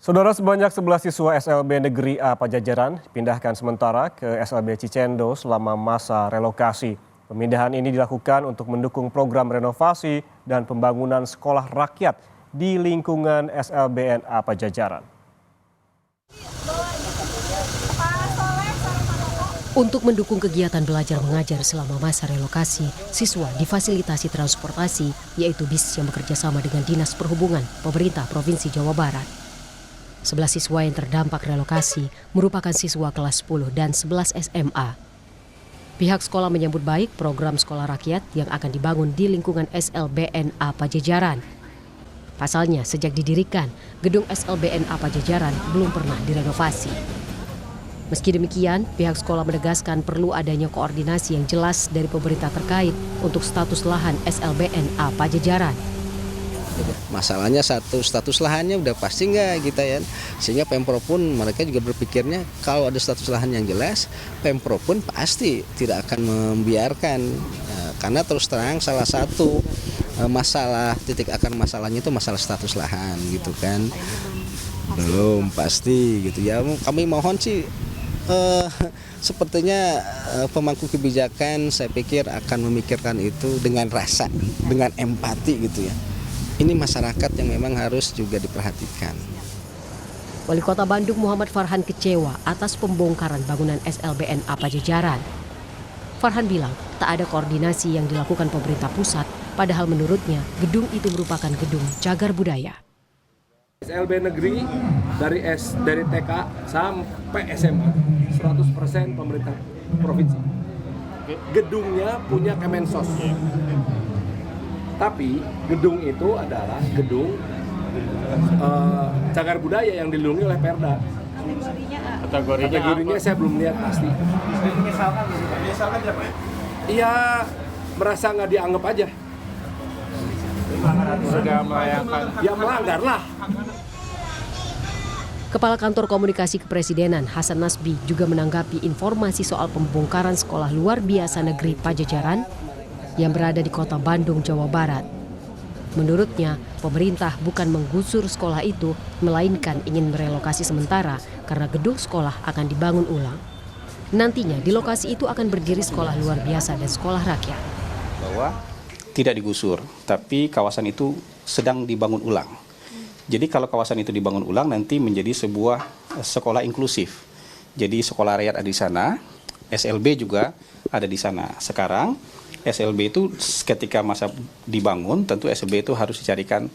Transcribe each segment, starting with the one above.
Saudara, sebanyak 11 siswa SLB Negeri A Pajajaran dipindahkan sementara ke SLB Cicendo selama masa relokasi. Pemindahan ini dilakukan untuk mendukung program renovasi dan pembangunan sekolah rakyat di lingkungan SLBN A Pajajaran. Untuk mendukung kegiatan belajar mengajar selama masa relokasi, siswa difasilitasi transportasi, yaitu bis yang bekerja sama dengan Dinas Perhubungan Pemerintah Provinsi Jawa Barat. 11 siswa yang terdampak relokasi merupakan siswa kelas 10 dan 11 SMA. Pihak sekolah menyambut baik program sekolah rakyat yang akan dibangun di lingkungan SLBN A Pajajaran. Pasalnya, sejak didirikan, gedung SLBN A Pajajaran belum pernah direnovasi. Meski demikian, pihak sekolah menegaskan perlu adanya koordinasi yang jelas dari pemerintah terkait untuk status lahan SLBN A Pajajaran. Masalahnya satu, status lahannya udah pasti nggak gitu ya. Sehingga Pemprov pun mereka juga berpikirnya kalau ada status lahan yang jelas, Pemprov pun pasti tidak akan membiarkan. Karena terus terang salah satu masalah, titik akar masalahnya itu masalah status lahan gitu kan. Belum pasti gitu ya. Kami mohon sih sepertinya pemangku kebijakan saya pikir akan memikirkan itu dengan rasa, dengan empati gitu ya. Ini masyarakat yang memang harus juga diperhatikan. Wali Kota Bandung Muhammad Farhan kecewa atas pembongkaran bangunan SLBN A Pajajaran. Farhan bilang tak ada koordinasi yang dilakukan pemerintah pusat, padahal menurutnya gedung itu merupakan gedung cagar budaya. SLB Negeri dari TK sampai SMA 100% pemerintah provinsi. Gedungnya punya Kemensos. Tapi gedung itu adalah gedung cagar budaya yang dilindungi oleh Perda. Kategorinya saya belum lihat pasti. Misalkan siapa? Iya, merasa nggak dianggap aja. Sudah melayangkan. Ya melanggar lah. Kepala Kantor Komunikasi Kepresidenan Hasan Nasbi juga menanggapi informasi soal pembongkaran sekolah luar biasa negeri Pajajaran yang berada di Kota Bandung, Jawa Barat. Menurutnya, pemerintah bukan menggusur sekolah itu, melainkan ingin merelokasi sementara karena gedung sekolah akan dibangun ulang. Nantinya di lokasi itu akan berdiri sekolah luar biasa dan sekolah rakyat. Bahwa tidak digusur, tapi kawasan itu sedang dibangun ulang. Jadi kalau kawasan itu dibangun ulang nanti menjadi sebuah sekolah inklusif. Jadi sekolah rakyat ada di sana, SLB juga ada di sana. Sekarang SLB itu ketika masa dibangun, tentu SLB itu harus dicarikan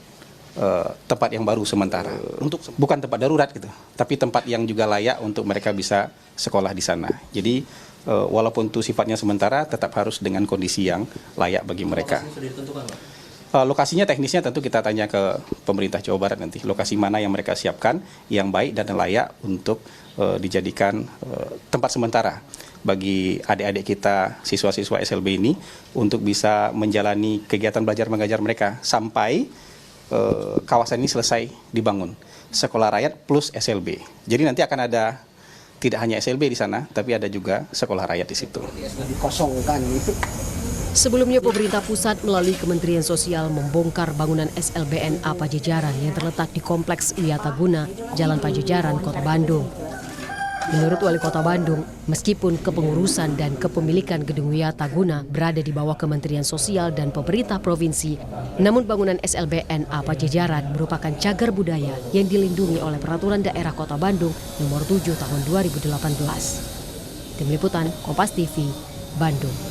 tempat yang baru sementara. Untuk bukan tempat darurat gitu, tapi tempat yang juga layak untuk mereka bisa sekolah di sana. Jadi walaupun itu sifatnya sementara, tetap harus dengan kondisi yang layak bagi mereka. Lokasinya teknisnya tentu kita tanya ke pemerintah Jawa Barat nanti. Lokasi mana yang mereka siapkan, yang baik dan layak untuk dijadikan tempat sementara bagi adik-adik kita, siswa-siswa SLB ini untuk bisa menjalani kegiatan belajar mengajar mereka sampai kawasan ini selesai dibangun. Sekolah rakyat plus SLB. Jadi nanti akan ada tidak hanya SLB di sana, tapi ada juga sekolah rakyat di situ. Dikosongkan itu. Sebelumnya pemerintah pusat melalui Kementerian Sosial membongkar bangunan SLBN A Pajajaran yang terletak di Kompleks Wiataguna, Jalan Pajajaran, Kota Bandung. Menurut Wali Kota Bandung, meskipun kepengurusan dan kepemilikan gedung Wiataguna berada di bawah Kementerian Sosial dan pemerintah provinsi, namun bangunan SLBN A Pajajaran merupakan cagar budaya yang dilindungi oleh Peraturan Daerah Kota Bandung Nomor 7 Tahun 2018. Tim Liputan, Kompas TV, Bandung.